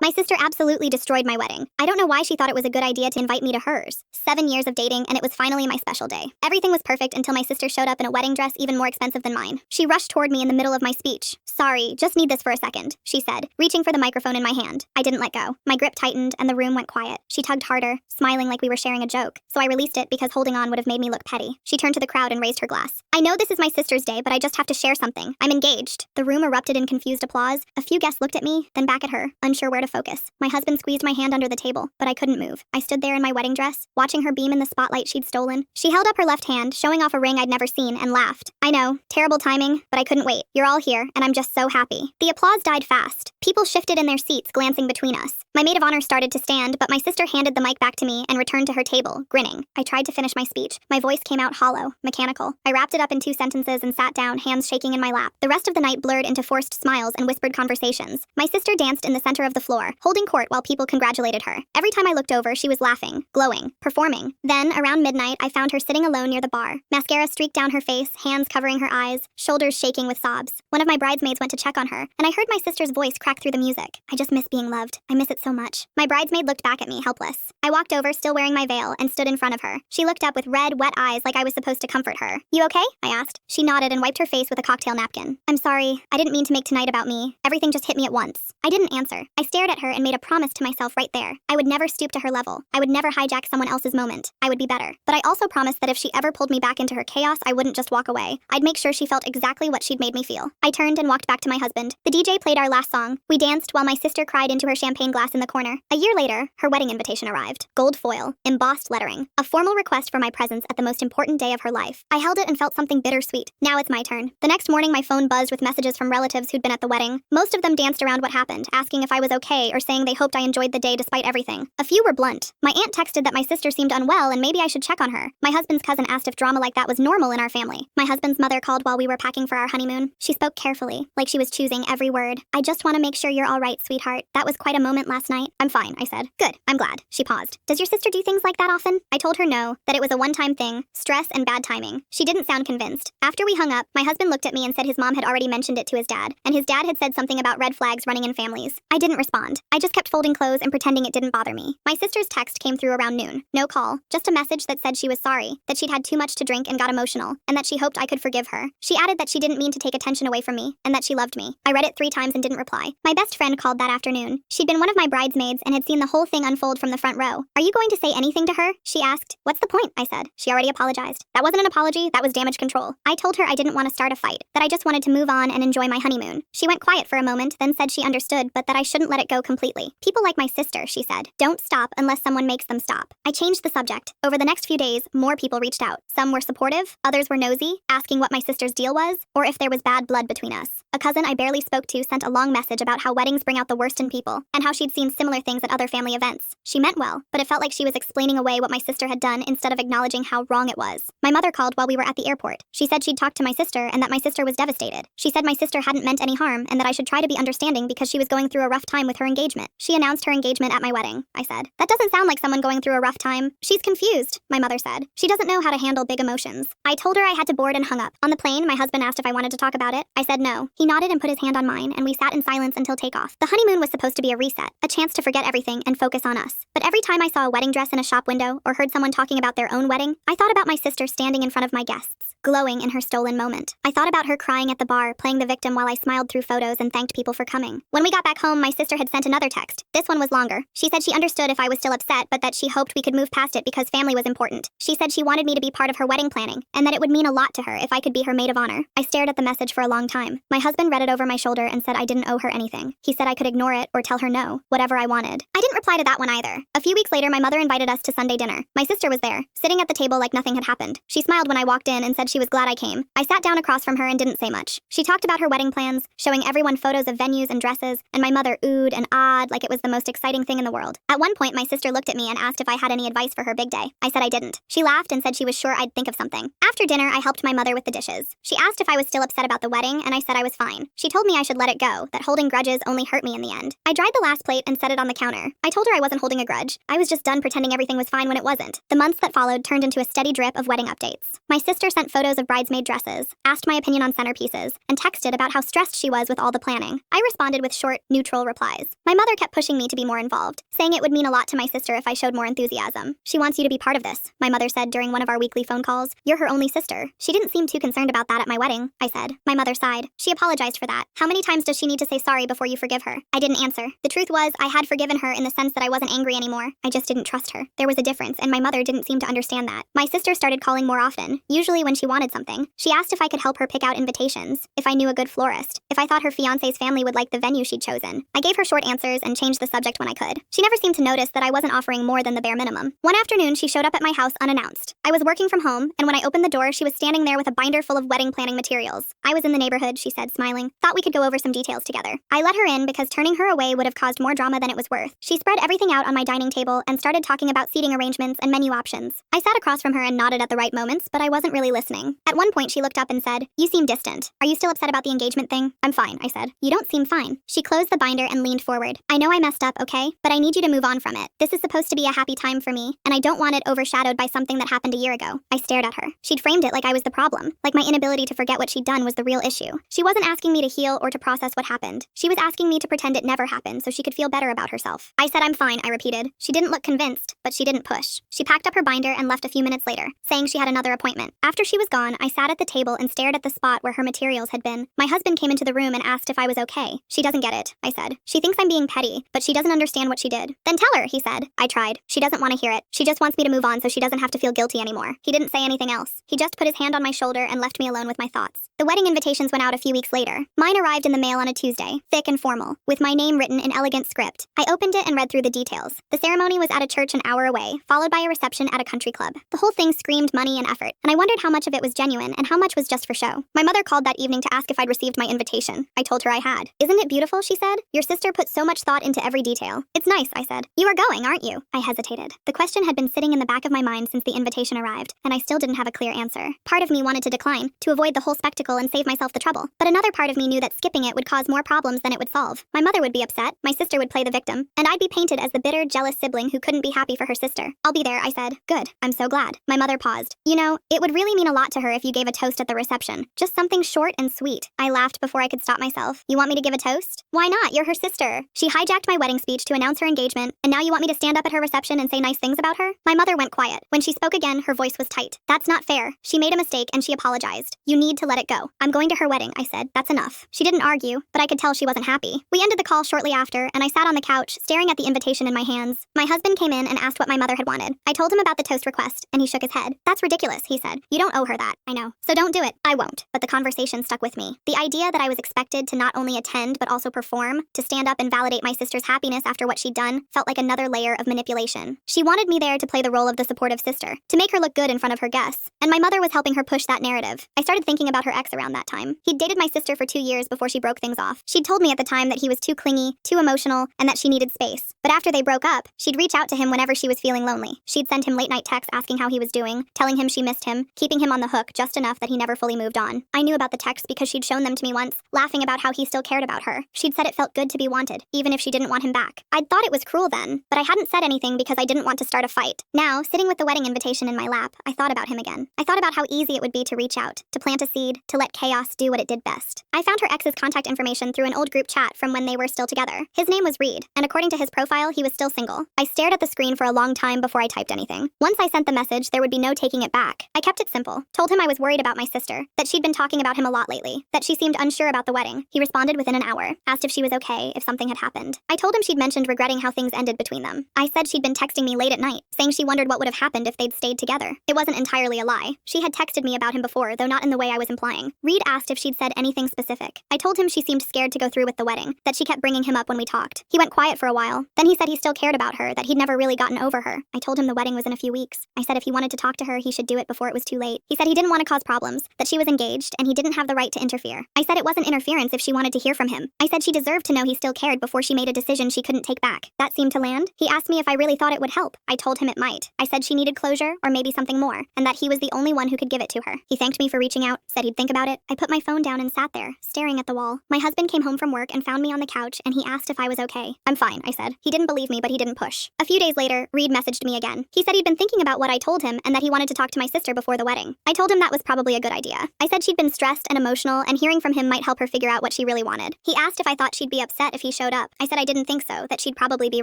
My sister absolutely destroyed my wedding. I don't know why she thought it was a good idea to invite me to hers. 7 years of dating, and it was finally my special day. Everything was perfect until my sister showed up in a wedding dress even more expensive than mine. She rushed toward me in the middle of my speech. "Sorry, just need this for a second," she said, reaching for the microphone in my hand. I didn't let go. My grip tightened, and the room went quiet. She tugged harder, smiling like we were sharing a joke, so I released it because holding on would have made me look petty. She turned to the crowd and raised her glass. "I know this is my sister's day, but I just have to share something. I'm engaged." The room erupted in confused applause. A few guests looked at me, then back at her, unsure where to focus. My husband squeezed my hand under the table, but I couldn't move. I stood there in my wedding dress, watching her beam in the spotlight she'd stolen. She held up her left hand, showing off a ring I'd never seen, and laughed. I know, terrible timing, but I couldn't wait. You're all here, and I'm just so happy. The applause died fast. People shifted in their seats, glancing between us. My maid of honor started to stand, but my sister handed the mic back to me and returned to her table, grinning. I tried to finish my speech. My voice came out hollow, mechanical. I wrapped it up in 2 sentences and sat down, hands shaking in my lap. The rest of the night blurred into forced smiles and whispered conversations. My sister danced in the center of the floor, holding court while people congratulated her. Every time I looked over, she was laughing, glowing, performing. Then, around midnight, I found her sitting alone near the bar. Mascara streaked down her face, hands covering her eyes, shoulders shaking with sobs. One of my bridesmaids went to check on her, and I heard my sister's voice crack through the music. I just miss being loved. I miss it so much. My bridesmaid looked back at me, helpless. I walked over, still wearing my veil, and stood in front of her. She looked up with red, wet eyes like I was supposed to comfort her. "You okay?" I asked. She nodded and wiped her face with a cocktail napkin. "I'm sorry. I didn't mean to make tonight about me. Everything just hit me at once." I didn't answer. I stared at her and made a promise to myself right there. I would never stoop to her level. I would never hijack someone else's moment. I would be better. But I also promised that if she ever pulled me back into her chaos, I wouldn't just walk away. I'd make sure she felt exactly what she'd made me feel. I turned and walked back to my husband. The DJ played our last song. We danced while my sister cried into her champagne glass in the corner. A year later, her wedding invitation arrived. Gold foil, embossed lettering. A formal request for my presence at the most important day of her life. I held it and felt something bittersweet. Now it's my turn. The next morning, my phone buzzed with messages from relatives who'd been at the wedding. Most of them danced around what happened, asking if I was okay or saying they hoped I enjoyed the day despite everything. A few were blunt. My aunt texted that my sister seemed unwell and maybe I should check on her. My husband's cousin asked if drama like that was normal in our family. My husband's mother called while we were packing for our honeymoon. She spoke carefully, like she was choosing every word. "I just want to make sure you're all right, sweetheart. That was quite a moment last night." "I'm fine," I said. "Good, I'm glad." She paused. "Does your sister do things like that often?" I told her no, that it was a one-time thing, stress and bad timing. She didn't sound convinced. After we hung up, my husband looked at me and said his mom had already mentioned it to his dad, and his dad had said something about red flags running in families. I didn't respond. I just kept folding clothes and pretending it didn't bother me. My sister's text came through around noon. No call, just a message that said she was sorry, that she'd had too much to drink and got emotional, and that she hoped I could forgive her. She added that she didn't mean to take attention away from me, and that she loved me. I read it 3 times and didn't reply. My best friend called that afternoon. She'd been one of my bridesmaids and had seen the whole thing unfold from the front row. "Are you going to say anything to her?" she asked. "What's the point?" I said. "She already apologized." "That wasn't an apology, that was damage control." I told her I didn't want to start a fight, that I just wanted to move on and enjoy my honeymoon. She went quiet for a moment, then said she understood, but that I shouldn't let it go completely. "People like my sister," she said, "don't stop unless someone makes them stop." I changed the subject. Over the next few days, more people reached out. Some were supportive, others were nosy, asking what my sister's deal was, or if there was bad blood between us. A cousin I barely spoke to sent a long message about how weddings bring out the worst in people, and how she'd seen similar things at other family events. She meant well, but it felt like she was explaining away what my sister had done instead of acknowledging how wrong it was. My mother called while we were at the airport. She said she'd talked to my sister and that my sister was devastated. She said my sister hadn't meant any harm and that I should try to be understanding because she was going through a rough time with her engagement. She announced her engagement at my wedding. I said, "That doesn't sound like someone going through a rough time." "She's confused," my mother said. "She doesn't know how to handle big emotions." I told her I had to board and hung up. On the plane, my husband asked if I wanted to talk about it. I said no. He nodded and put his hand on mine, and we sat in silence until takeoff. The honeymoon was supposed to be a reset, a chance to forget everything and focus on us. But every time I saw a wedding dress in a shop window or heard someone talking about their own wedding, I thought about my sister standing in front of my guests, glowing in her stolen moment. I thought about her crying at the bar, playing the victim while I smiled through photos and thanked people for coming. When we got back home, my sister had sent another text. This one was longer. She said she understood if I was still upset, but that she hoped we could move past it because family was important. She said she wanted me to be part of her wedding planning, and that it would mean a lot to her if I could be her maid of honor. I stared at the message for a long time. My husband read it over my shoulder and said I didn't owe her anything. He said I could ignore it or tell her no, whatever I wanted. I didn't reply to that one either. A few weeks later, my mother invited us to Sunday dinner. My sister was there, sitting at the table like nothing had happened. She smiled when I walked in and said she was glad I came. I sat down across from her and didn't say much. She talked about her wedding plans, showing everyone photos of venues and dresses, and my mother oohed and ahed like it was the most exciting thing in the world. At one point, my sister looked at me and asked if I had any advice for her big day. I said I didn't. She laughed and said she was sure I'd think of something. After dinner, I helped my mother with the dishes. She asked if I was still upset about the wedding, and I said I was fine. She told me I should let it go, that holding grudges only hurt me in the end. I dried the last plate and set it on the counter. I told her I wasn't holding a grudge. I was just done pretending everything was fine when it wasn't. The months that followed turned into a steady drip of wedding updates. My sister sent photos of bridesmaid dresses, asked my opinion on centerpieces, and texted about how stressed she was with all the planning. I responded with short, neutral replies. My mother kept pushing me to be more involved, saying it would mean a lot to my sister if I showed more enthusiasm. She wants you to be part of this, my mother said during one of our weekly phone calls. You're her only sister. She didn't seem too concerned about that at my wedding, I said. My mother sighed. She apologized for that. How many times does she need to say sorry before you forgive her? I didn't answer. The truth was, I had forgiven her in the sense that I wasn't angry anymore. I just didn't trust her. There was a difference, and my mother didn't seem to understand that. My sister started calling more often, usually when she wanted something. She asked if I could help her pick out invitations, if I knew a good florist, if I thought her fiancé's family would like the venue she'd chosen. I gave her short answers and changed the subject when I could. She never seemed to notice that I wasn't offering more than the bare minimum. One afternoon, she showed up at my house unannounced. I was working from home, and when I opened the door, she was standing there with a binder full of wedding planning materials. I was in the neighborhood, she said, smiling. Thought we could go over some details together. I let her in because turning her away would have caused more drama than it was worth. She spread everything out on my dining table and started talking about seating arrangements and menu options. I sat across from her and nodded at the right moments, but I wasn't really listening. At one point, she looked up and said, "You seem distant. Are you still upset about the engagement thing?" "I'm fine," I said. "You don't seem fine." She closed the binder and leaned forward. "I know I messed up, okay? But I need you to move on from it. This is supposed to be a happy time for me, and I don't want it overshadowed by something that happened a year ago." I stared at her. She'd framed it like I was the problem, like my inability to forget what she'd done was the real issue. She wasn't asking me to heal or to process what happened. She was asking me to pretend it never happened so she could feel better about herself. I said I'm fine, I repeated. She didn't look convinced, but she didn't push. She packed up her binder and left a few minutes later, saying she had another appointment. After she was gone, I sat at the table and stared at the spot where her materials had been. My husband came into the room and asked if I was okay. "She doesn't get it," I said. "She thinks I'm being petty, but she doesn't understand what she did." "Then tell her," he said. I tried. "She doesn't want to hear it. She just wants me to move on so she doesn't have to feel guilty anymore." He didn't say anything else. He just put his hand on my shoulder and left me alone with my thoughts. The wedding invitations went out a few weeks later. Mine arrived in the mail on a Tuesday, thick and formal, with my name written in elegant script. I opened it and read through the details. The ceremony was at a church an hour away, followed by a reception at a country club. The whole thing screamed money and effort, and I wondered how much of it was genuine and how much was just for show. My mother called that evening to ask if I'd received my invitation. I told her I had. "Isn't it beautiful?" she said. "Your sister put so much thought into every detail." "It's nice," I said. "You are going, aren't you?" I hesitated. The question had been sitting in the back of my mind since the invitation arrived, and I still didn't have a clear answer. Part of me wanted to decline, to avoid the whole spectacle and save myself the trouble, but another part of me knew that skipping it would cause more problems than it would solve. My mother would be upset, my sister would play the victim, and I'd be painted as the bitter, jealous sibling who couldn't be happy for her sister. "I'll be there," I said. "Good. I'm so glad." My mother paused. "You know, it would really mean a lot to her if you gave a toast at the reception. Just something short and sweet." I laughed before I could stop myself. "You want me to give a toast?" "Why not? You're her sister." She hijacked my wedding speech to announce her engagement, and now you want me to stand up at her reception and say nice things about her? My mother went quiet. When she spoke again, her voice was tight. "That's not fair. She made a mistake and she apologized. You need to let it go." "I'm going to her wedding," I said. "That's enough." She didn't argue, but I could tell she wasn't happy. We ended the call shortly after, and I sat on the couch, staring at the invitation in my hands. My husband came in and asked what my mother had wanted. I told him about the toast request, and he shook his head. "That's ridiculous," he said. "You don't owe her that." "I know. So don't do it." "I won't." But the conversation stuck with me. The idea that I was expected to not only attend but also perform, to stand up and validate my sister's happiness after what she'd done, felt like another layer of manipulation. She wanted me there to play the role of the supportive sister, to make her look good in front of her guests, and my mother was helping her push that narrative. I started thinking about her ex around that time. He'd dated my sister for 2 years before she broke things off. She'd told me at the time that he was too clingy, too emotional, and that she needed space. But after they broke up, she'd reach out to him whenever she was feeling lonely. She'd send him late-night texts asking how he was doing, telling him she missed him, keeping him on the hook just enough that he never fully moved on. I knew about the texts because she'd shown them to me once, laughing about how he still cared about her. She'd said it felt good to be wanted, even if she didn't want him back. I'd thought it was cruel then, but I hadn't said anything because I didn't want to start a fight. Now, sitting with the wedding invitation in my lap, I thought about him again. I thought about how easy it would be to reach out, to plant a seed, to let chaos do what it did best. I found her ex's contact information through an old group chat from when they were still together. His name was Reed, and according to his profile, he was still single. I stared at the screen for a long time before I typed anything. Once I sent the message, there would be no taking it back. I kept it simple. Told him I was worried about my sister, that she'd been talking about him a lot lately, that she seemed unsure about the wedding. He responded within an hour, asked if she was okay, if something had happened. I told him she'd mentioned regretting how things ended between them. I said she'd been texting me late at night, saying she wondered what would have happened if they'd stayed together. It wasn't entirely a lie. She had texted me about him before, though not in the way I was implying. Reed asked if she'd said anything specific. I told him she seemed scared to go through with the wedding, that she kept bringing him up when we talked. He went quiet for a while. Then he said he still cared about her, that he'd never really gotten over her. I told him the wedding was in a few weeks. I said if he wanted to talk to her, he should do it before it was too late. He said he didn't want to cause problems, that she was engaged, and he didn't have the right to interfere. I said it wasn't interference if she wanted to hear from him. I said she deserved to know he still cared before she made a decision she couldn't take back. That seemed to land. He asked me if I really thought it would help. I told him it might. I said she needed closure, or maybe something more, and that he was the only one who could give it to her. He thanked me for reaching out, said he'd think about it. I put my phone down and sat there, staring at the wall. My husband came home from work and found me on the couch, and he asked if I was okay. "I'm fine," I said. He didn't believe me, but he didn't push. A few days later, Reed messaged me again. He said he'd been thinking about what I told him and that he wanted to talk to my sister before the wedding. I told him that was probably a good idea. I said she'd been stressed and emotional, and hearing from him might help her figure out what she really wanted. He asked if I thought she'd be upset if he showed showed up. I said I didn't think so, that she'd probably be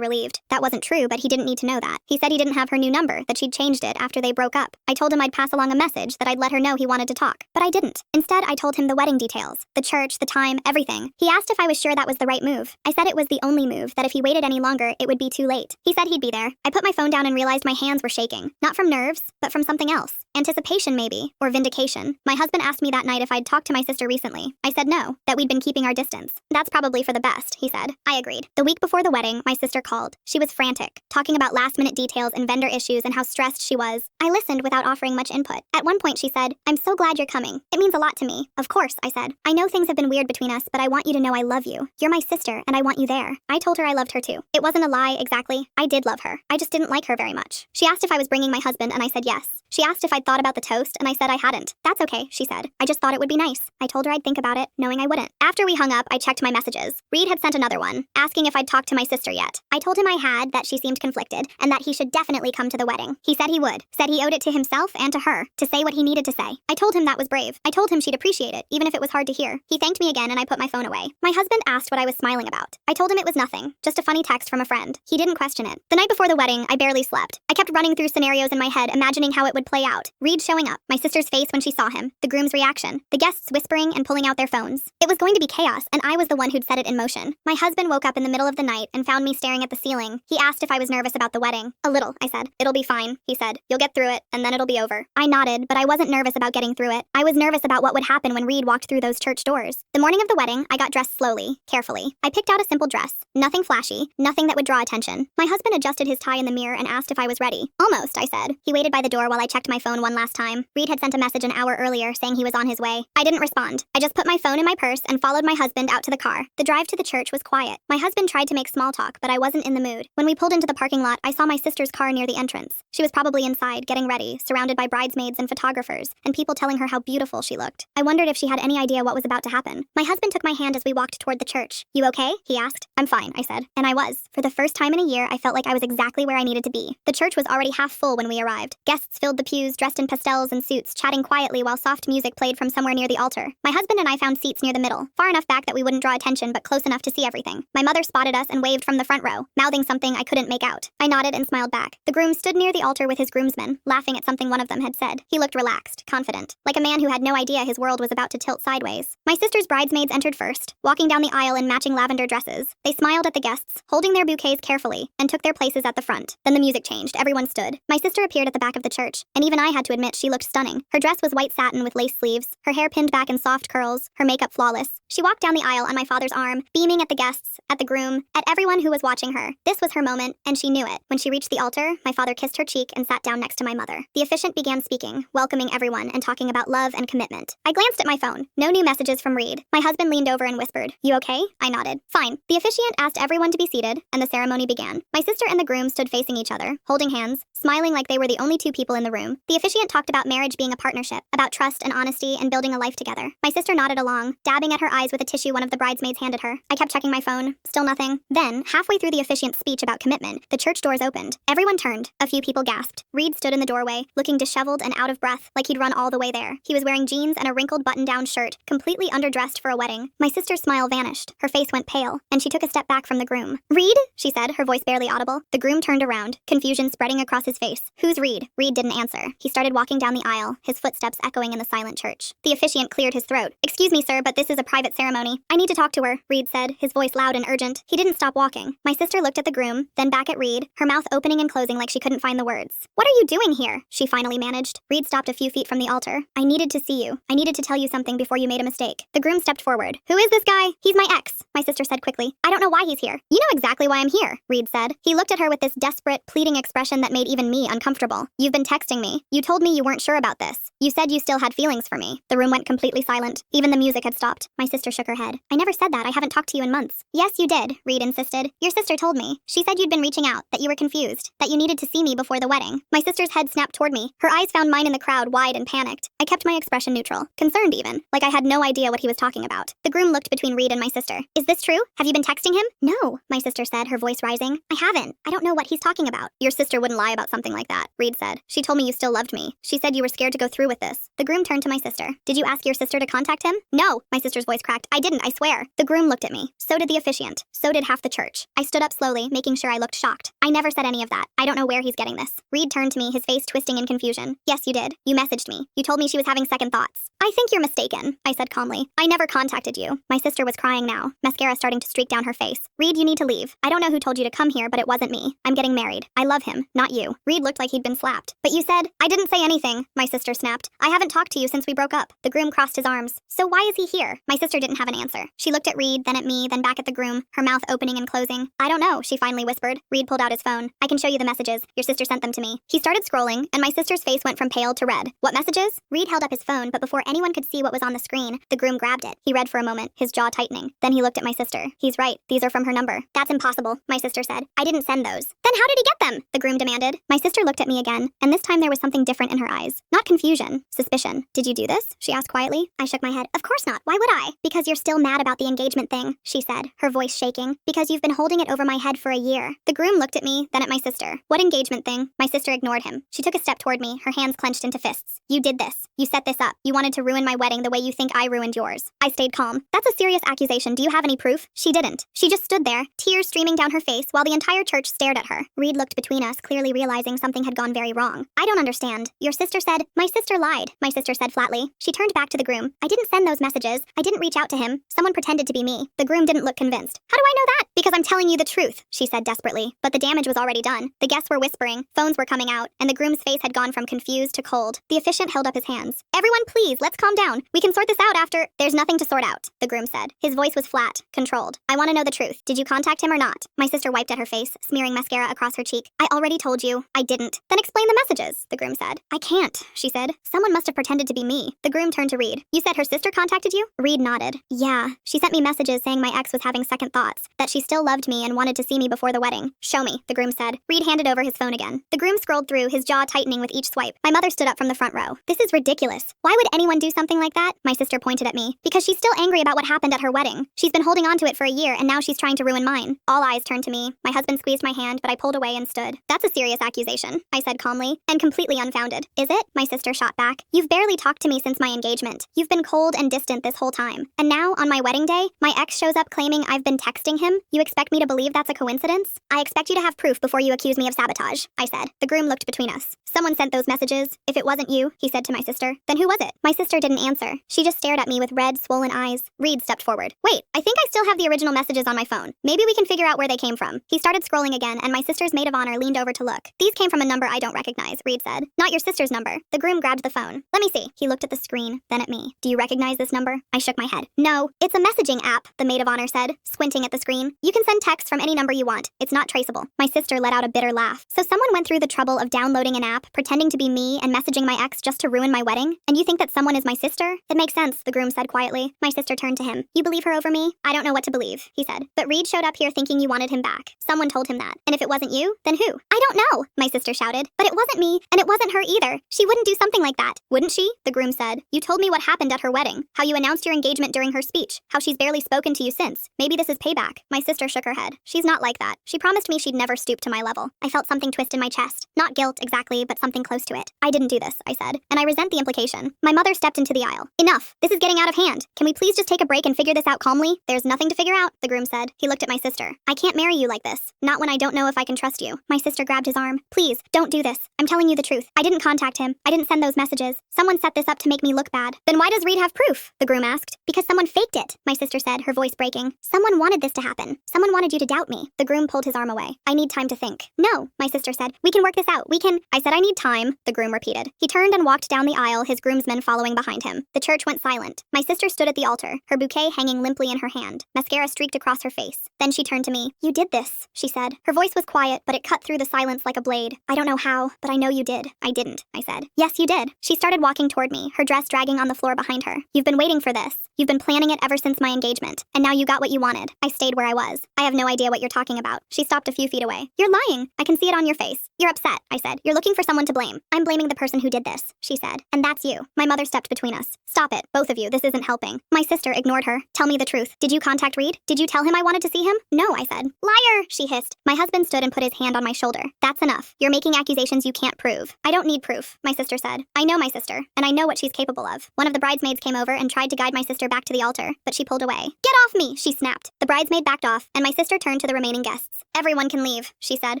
relieved. That wasn't true, but he didn't need to know that. He said he didn't have her new number, that she'd changed it after they broke up. I told him I'd pass along a message, that I'd let her know he wanted to talk. But I didn't. Instead, I told him the wedding details. The church, the time, everything. He asked if I was sure that was the right move. I said it was the only move, that if he waited any longer, it would be too late. He said he'd be there. I put my phone down and realized my hands were shaking. Not from nerves, but from something else. Anticipation, maybe. Or vindication. My husband asked me that night if I'd talked to my sister recently. I said no, that we'd been keeping our distance. That's probably for the best, he said. I agreed. The week before the wedding, my sister called. She was frantic, talking about last-minute details and vendor issues and how stressed she was. I listened without offering much input. At one point, she said, "I'm so glad you're coming. It means a lot to me." Of course, I said. I know things have been weird between us, but I want you to know I love you. You're my sister, and I want you there. I told her I loved her too. It wasn't a lie, exactly. I did love her. I just didn't like her very much. She asked if I was bringing my husband, and I said yes. She asked if I'd thought about the toast, and I said I hadn't. That's okay, she said. I just thought it would be nice. I told her I'd think about it, knowing I wouldn't. After we hung up, I checked my messages. Reed had sent another one, asking if I'd talked to my sister yet. I told him I had, that she seemed conflicted, and that he should definitely come to the wedding. He said he would. Said he owed it to himself and to her, to say what he needed to say. I told him that was brave. I told him she'd appreciate it, even if it was hard to hear. He thanked me again, and I put my phone away. My husband asked what I was smiling about. I told him it was nothing, just a funny text from a friend. He didn't question it. The night before the wedding, I barely slept. I kept running through scenarios in my head, imagining how it would play out. Reed showing up, my sister's face when she saw him, the groom's reaction, the guests whispering and pulling out their phones. It was going to be chaos, and I was the one who'd set it in motion. My husband woke up in the middle of the night and found me staring at the ceiling. He asked if I was nervous about the wedding. A little, I said. It'll be fine, he said. You'll get through it, and then it'll be over. I nodded, but I wasn't nervous about getting through it. I was nervous about what would happen when Reed walked through those church doors. The morning of the wedding, I got dressed slowly, carefully. I picked out a simple dress. Nothing flashy, nothing that would draw attention. My husband adjusted his tie in the mirror and asked if I was ready. Almost, I said. He waited by the door while I checked my phone one last time. Reed had sent a message an hour earlier saying he was on his way. I didn't respond. I just put my phone in my purse and followed my husband out to the car. The drive to the church was quiet. My husband tried to make small talk, but I wasn't in the mood. When we pulled into the parking lot, I saw my sister's car near the entrance. She was probably inside, getting ready, surrounded by bridesmaids and photographers, and people telling her how beautiful she looked. I wondered if she had any idea what was about to happen. My husband took my hand as we walked toward the church. "You okay?" he asked. "I'm fine," I said. And I was. For the first time in a year, I felt like I was exactly where I needed to be. The church was already half full when we arrived. Guests filled the pews, dressed in pastels and suits, chatting quietly while soft music played from somewhere near the altar. My husband and I found seats near the middle, far enough back that we wouldn't draw attention but close enough to see everything. My mother spotted us and waved from the front row, mouthing something I couldn't make out. I nodded and smiled back. The groom stood near the altar with his groomsmen, laughing at something one of them had said. He looked relaxed, confident, like a man who had no idea his world was about to tilt sideways. My sister's bridesmaids entered first, walking down the aisle in matching lavender dresses. They smiled at the guests, holding their bouquets carefully, and took their places at the front. Then the music changed. Everyone stood. My sister appeared at the back of the church, and even I had to admit she looked stunning. Her dress was white satin with lace sleeves, her hair pinned back in soft curls, her makeup flawless. She walked down the aisle on my father's arm, beaming at the guests, at the groom, at everyone who was watching her. This was her moment, and she knew it. When she reached the altar, my father kissed her cheek and sat down next to my mother. The officiant began speaking, welcoming everyone and talking about love and commitment. I glanced at my phone. No new messages from Reed. My husband leaned over and whispered, "You okay?" I nodded. "Fine." The officiant asked everyone to be seated, and the ceremony began. My sister and the groom stood facing each other, holding hands, smiling like they were the only two people in the room. The officiant talked about marriage being a partnership, about trust and honesty and building a life together. My sister nodded along, dabbing at her eyes with a tissue one of the bridesmaids handed her. I kept checking my phone. Still nothing. Then, halfway through the officiant's speech about commitment, the church doors opened. Everyone turned. A few people gasped. Reed stood in the doorway, looking disheveled and out of breath, like he'd run all the way there. He was wearing jeans and a wrinkled button-down shirt, completely underdressed for a wedding. My sister's smile vanished. Her face went pale, and she took a step back from the groom. "Reed?" she said, her voice barely audible. The groom turned around, confusion spreading across his face. "Who's Reed?" Reed didn't answer. He started walking down the aisle, his footsteps echoing in the silent church. The officiant cleared his throat. "Excuse me, sir, but this is a private ceremony. I need to talk to her," Reed said, his voice loud and urgent. He didn't stop walking. My sister looked at the groom, then back at Reed, her mouth opening and closing like she couldn't find the words. "What are you doing here?" she finally managed. Reed stopped a few feet from the altar. "I needed to see you. I needed to tell you something before you made a mistake." The groom stepped forward. "Who is this guy?" "He's my ex," my sister said quickly. "I don't know why he's here." "You know exactly why I'm here," Reed said. He looked at her with this desperate, pleading expression that made even me uncomfortable. "You've been texting me. You told me you weren't sure about this. You said you still had feelings for me." The room went completely silent. Even the music had stopped. My sister shook her head. "I never said that. I haven't talked to you in months." "Yes, you did," Reed insisted. "Your sister told me. She said you'd been reaching out, that you were confused, that you needed to see me before the wedding." My sister's head snapped toward me. Her eyes found mine in the crowd, wide and panicked. I kept my expression neutral, concerned even, like I had no idea what he was talking about. The groom looked between Reed and my sister. "Is this true? Have you been texting him?" "No," my sister said, her voice rising. "I haven't. I don't know what he's talking about." "Your sister wouldn't lie about something like that," Reed said. "She told me you still loved me me. She said you were scared to go through with this. The groom turned to my sister. Did you ask your sister to contact him? No, my sister's voice cracked. I didn't, I swear. The groom looked at me. So did the officiant. So did half the church. I stood up slowly, making sure I looked shocked. I never said any of that. I don't know where he's getting this. Reed turned to me, his face twisting in confusion. Yes, you did. You messaged me. You told me she was having second thoughts. I think you're mistaken, I said calmly. I never contacted you. My sister was crying now, mascara starting to streak down her face. Reed, you need to leave. I don't know who told you to come here, but it wasn't me. I'm getting married. I love him, not you. Reed looked like he'd been slapped. But you said, I didn't say anything, my sister snapped. I haven't talked to you since we broke up. The groom crossed his arms. So why is he here? My sister didn't have an answer. She looked at Reed, then at me, then back at the groom, her mouth opening and closing. I don't know, she finally whispered. Reed pulled out his phone. I can show you the messages. Your sister sent them to me. He started scrolling, and my sister's face went from pale to red. What messages? Reed held up his phone, but before anyone could see what was on the screen, the groom grabbed it. He read for a moment, his jaw tightening. Then he looked at my sister. He's right. These are from her number. That's impossible, my sister said. I didn't send those. Then how did he get them? The groom demanded. My sister looked at me again, and this time there was something different in her eyes. Not confusion, suspicion. Did you do this? She asked quietly. I shook my head. Of course not. Why would I? Because you're still mad about the engagement thing, she said, her voice shaking. Because you've been holding it over my head for a year. The groom looked at me, then at my sister. What engagement thing? My sister ignored him. She took a step toward me, her hands clenched into fists. You did this. You set this up. You wanted to ruin my wedding the way you think I ruined yours. I stayed calm. That's a serious accusation. Do you have any proof? She didn't. She just stood there, tears streaming down her face while the entire church stared at her. Reed looked between us, clearly realizing something had gone very wrong. I don't understand. Your sister said, my sister lied, my sister said flatly. She turned back to the groom. I didn't send those messages. I didn't reach out to him. Someone pretended to be me. The groom didn't look convinced. How do I know that? Because I'm telling you the truth, she said desperately. But the damage was already done. The guests were whispering, phones were coming out, and the groom's face had gone from confused to cold. The officiant held up his hands. Everyone please, let's calm down. We can sort this out after. There's nothing to sort out, the groom said. His voice was flat, controlled. I want to know the truth. Did you contact him or not? My sister wiped at her face, smearing mascara across her cheek. I already told you. I didn't. Then explain the messages, the groom said. I can't, she said. Someone must have pretended to be me. The groom turned to Reed. You said her sister contacted you? Reed nodded. Yeah. She sent me messages saying my ex was having second thoughts, that she still loved me and wanted to see me before the wedding. Show me, the groom said. Reed handed over his phone again. The groom scrolled through, his jaw tightening with each swipe. My mother stood up from the front row. This is ridiculous. Why would anyone do something like that? My sister pointed at me. Because she's still angry about what happened at her wedding. She's been holding on to it for a year and now she's trying to ruin mine. All eyes turned to me. My husband squeezed my hand, but I pulled away and stood. That's a serious accusation, I said calmly, and completely unfounded. Is it? My sister shot back. You've barely talked to me since my engagement. You've been cold and distant this whole time. And now, on my wedding day, my ex shows up claiming I've been texting him? You expect me to believe that's a coincidence? I expect you to have proof before you accuse me of sabotage, I said. The groom looked between us. Someone sent those messages. If it wasn't you, he said to my sister, then who was it? My sister didn't answer. She just stared at me with red, swollen eyes. Reed stepped forward. Wait, I think I still have the original messages on my phone. Maybe we can figure out where they came from. He started scrolling again, and my sister's maid of honor leaned over to look. These came from a number I don't recognize, Reed said. Not your sister's number. The groom grabbed the phone. Let me see. He looked at the screen, then at me. Do you recognize this number? I shook my head. No, it's a messaging app, the maid of honor said, squinting at the screen. You can send texts from any number you want. It's not traceable. My sister let out a bitter laugh. So someone went through the trouble of downloading an app, pretending to be me and messaging my ex just to ruin my wedding? And you think that someone is my sister? It makes sense, the groom said quietly. My sister turned to him. You believe her over me? I don't know what to believe, he said. But Reed showed up here thinking you wanted him back. Someone told him that. And if it wasn't you, then who? I don't know, my sister shouted. But it wasn't me, and it wasn't her either. She wouldn't do something like that. Wouldn't she? The groom said. You told me what happened at her wedding. How you announced your engagement during her speech. How she's barely spoken to you since. Maybe this is payback. My sister shook her head. She's not like that. She promised me she'd never stoop to my level. I felt something twist in my chest. Not guilt, exactly, but something close to it. I didn't do this, I said. And I resent the implication. My mother stepped into the aisle. Enough. This is getting out of hand. Can we please just take a break and figure this out calmly? There's nothing to figure out, the groom said. He looked at my sister. I can't marry you like this. Not when I don't know if I can trust you. My sister grabbed his arm. Please, don't do this. I'm telling you the truth. I didn't contact him. I didn't send those messages. Someone set this up to make me look bad. Then why does Reed have proof? The groom asked. Because someone faked it, my sister said, her voice breaking. Someone wanted this to happen. Someone wanted you to doubt me. The groom pulled his arm away. I need time to think. No, my sister said. We can work this out. We can. I said I need time, the groom repeated. He turned and walked down the aisle, his groomsmen following behind him. The church went silent. My sister stood at the altar, her bouquet hanging limply in her hand. Mascara streaked across her face. Then she turned to me. You did this, she said. Her voice was quiet, but it cut through the silence like a blade. I don't know how, but I know you did. I didn't, I said. Yes, you did. She started walking toward me, her dress dragging on the floor behind her. You've been waiting for this. You've been planning it ever since my engagement. And now you got what you wanted. I stayed where I was. I have no idea what you're talking about. She stopped a few feet away. You're lying. I can see it on your face. You're upset, I said. You're looking for someone to blame. I'm blaming the person who did this, she said. And that's you. My mother stepped between us. Stop it, both of you. This isn't helping. My sister ignored her. Tell me the truth. Did you contact Reed? Did you tell him I wanted to see him? No, I said. Liar, she hissed. My husband stood and put his hand on my shoulder. That's enough. You're making accusations you can't prove. I don't need proof, my sister said. I know my sister, and I know what she's capable of. One of the bridesmaids came over and tried to guide my sister back to the altar, but she pulled away. Get off me, she snapped. The bridesmaid backed off, and my sister turned to the remaining guests. Everyone can leave, she said.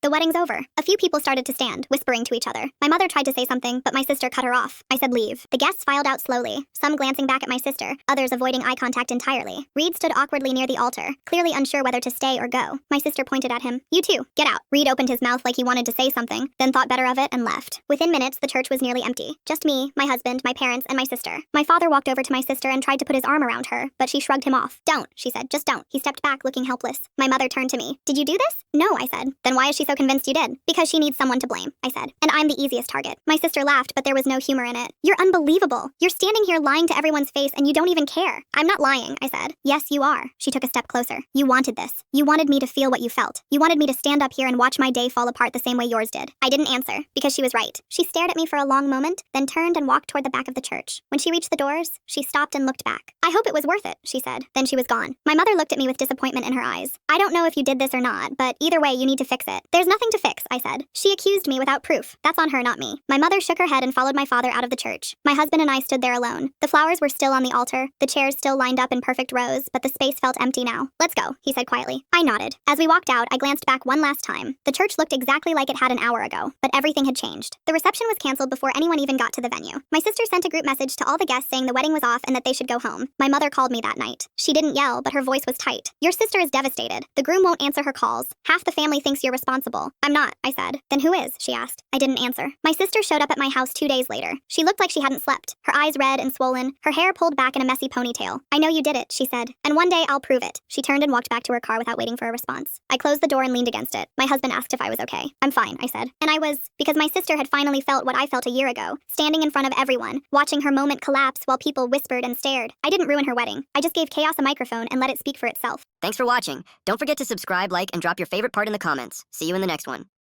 The wedding's over. A few people started to stand, whispering to each other. My mother tried to say something, but my sister cut her off. I said leave. The guests filed out slowly, some glancing back at my sister, others avoiding eye contact entirely. Reed stood awkwardly near the altar, clearly unsure whether to stay or go. My sister pointed at him. You too, get out. Reed opened his mouth like he wanted to say something, then thought better of it and left. Within minutes, the church was nearly empty. Just me, my husband, my parents, and my sister. My father walked over to my sister and tried to put his arm around her, but she shrugged him off. Don't, she said, just don't. He stepped back, looking helpless. My mother turned to me. Did you do this? No, I said. Then why is she so convinced you did? Because she needs someone to blame, I said. And I'm the easiest target. My sister laughed, but there was no humor in it. You're unbelievable. You're standing here lying to everyone's face and you don't even care. I'm not lying, I said. Yes, you are. She took a step closer. You wanted this. You wanted me to feel what you felt. You wanted me to stand up here and watch my day fall apart the same way yours did. I didn't answer, because she was right. She stared at me for a long moment, then turned and walked toward the back of the church. When she reached the doors, she stopped and looked back. I hope it was worth it, she said. Then she was gone. My mother looked at me with disappointment in her eyes. I don't know if you did this or not, but either way, you need to fix it. There's nothing to fix, I said. She accused me without proof. That's on her, not me. My mother shook her head and followed my father out of the church. My husband and I stood there alone. The flowers were still on the altar, the chairs still lined up in perfect rows, but the space felt empty now. Let's go, he said quietly. I nodded. As we walked out, I glanced back one last time. The church looked exactly like it had an hour ago, but everything had changed. The reception was canceled before anyone even got to the venue. My sister sent a group message to all the guests saying the wedding was off and that they should go home. My mother called me that night. She didn't yell, but her voice was tight. Your sister is devastated. The groom won't answer her calls. Half the family thinks you're responsible. I'm not, I said. Then who is? She asked. I didn't answer. My sister showed up at my house 2 days later. She looked like she hadn't slept. Her eyes red and swollen, her hair pulled back in a messy ponytail. I know you did it, she said. And one day I'll prove it. She turned and walked back to her car without waiting for a response. I closed the door and leaned against it. My husband asked if I was okay. I'm fine, I said. And I was, because my sister had finally felt what I felt a year ago, standing in front of everyone, watching her moment collapse while people whispered and stared. I didn't ruin her wedding. I just gave chaos a microphone and let it speak for itself. Thanks for watching. Don't forget to subscribe, like, and drop your favorite part in the comments. See you in the next one.